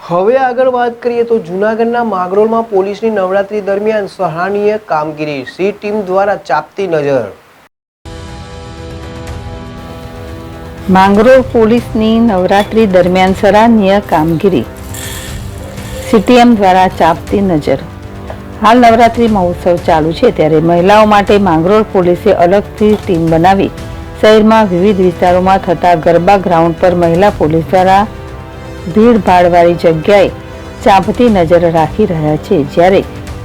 હવે આગળ વાત કરીએ તો જૂનાગઢના માંગરોળમાં પોલીસની નવરાત્રી દરમિયાન સરાહનીય કામગીરી, સી ટીમ દ્વારા ચાંપતી નજર। માંગરોળ પોલીસની નવરાત્રી દરમિયાન સરાહનીય કામગીરી, સીટીએમ દ્વારા ચાંપતી નજર। હાલ નવરાત્રી મહોત્સવ ચાલુ છે ત્યારે મહિલાઓ માટે માંગરોળ પોલીસે અલગથી ટીમ બનાવી શહેરમાં વિવિધ વિસ્તારોમાં થતા ગરબા ગ્રાઉન્ડ પર મહિલા પોલીસ દ્વારા ભીડભાડવાળી જગ્યાએ ચાંપતી નજર રાખી રહ્યા છે, જ્યારે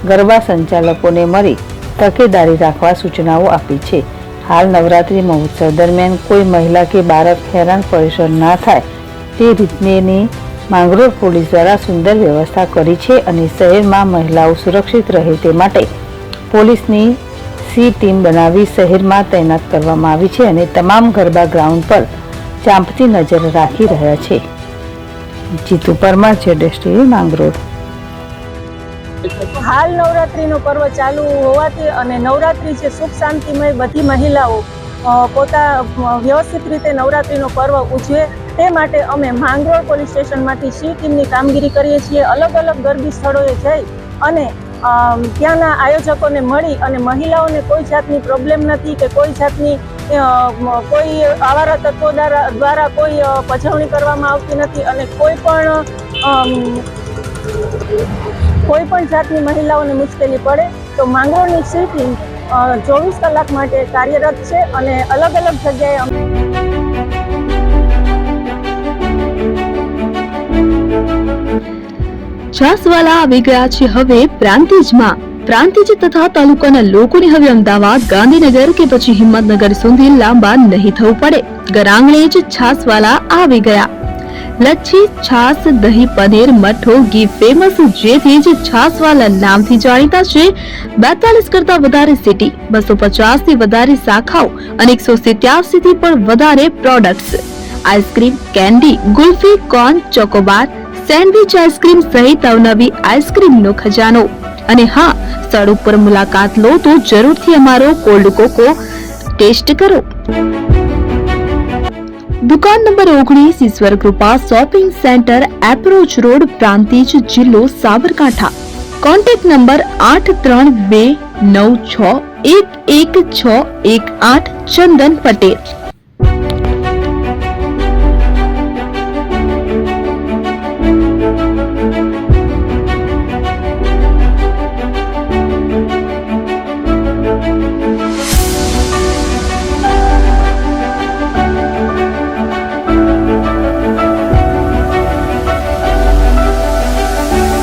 ગરબા સંચાલકોને મળી તકેદારી રાખવા સૂચનાઓ આપી છે। હાલ નવરાત્રી મહોત્સવ દરમિયાન કોઈ મહિલા કે બાળક હેરાન પરેશાન ના થાય તે રીતની માંગરોળ પોલીસ દ્વારા સુંદર વ્યવસ્થા કરી છે અને શહેરમાં મહિલાઓ સુરક્ષિત રહે તે માટે પોલીસની સી ટીમ બનાવી શહેરમાં તૈનાત કરવામાં આવી છે અને તમામ ગરબા ગ્રાઉન્ડ પર ચાંપતી નજર રાખી રહ્યા છે। જીતુ પરમાર, જેડેસ્ટી, માંગરોળ। હાલ નવરાત્રીનો પર્વ ચાલુ હોવાથી અને નવરાત્રી છે સુખ શાંતિમય બધી મહિલાઓ વ્યવસ્થિત રીતે નવરાત્રીનો પર્વ ઉજવે તે માટે અમે માંગરોળ પોલીસ સ્ટેશનમાંથી સી ટીમની કામગીરી કરીએ છીએ। અલગ અલગ ગરબી સ્થળોએ જઈ અને ત્યાંના આયોજકોને મળી અને મહિલાઓને કોઈ જાતની પ્રોબ્લેમ નથી કે કોઈ જાતની કોઈ આવારા તત્વો દ્વારા કોઈ પજવણી કરવામાં આવતી નથી અને કોઈ પણ જાતની મહિલાઓને મુશ્કેલી પડે તો માંગરોળની સી ટીમ 24 કલાક માટે કાર્યરત છે અને અલગ અલગ જગ્યાએ છાસવાલા આવી ગયા છે હવે પ્રાંતિજમાં। પ્રાંતિજ તથા તાલુકાના લોકોને હવે અમદાવાદ, ગાંધીનગર કે પછી હિંમતનગર સુધી લાંબા નહીં થવું પડે। ઘરાંગણે જ છાસવાલા આવી ગયા। લચ્છી, છાસ, દહીં, પનીર, મઠો, ઘી ફેમસ, જેથી જ છાસવાલા નામથી જાણીતા છે। 42 કરતા વધારે સિટી, 250 થી વધારે શાખાઓ અને 187 થી પણ વધારે products. Ice cream, candy, kulfi, corn, Chocobar, sandwich ice cream સહિત અવનવી આઈસ્ક્રીમનો ખજાનો। અને હા, સ્થળ ઉપર મુલાકાત લો તો જરૂરથી અમારો કોલ્ડ કોકો ટેસ્ટ કરો। દુકાન number 19, Ishwar Krupa shopping centre, approach road, Prantij, જિલ્લો સાબરકાંઠા। Contact number 8329611618 Chandan Patel.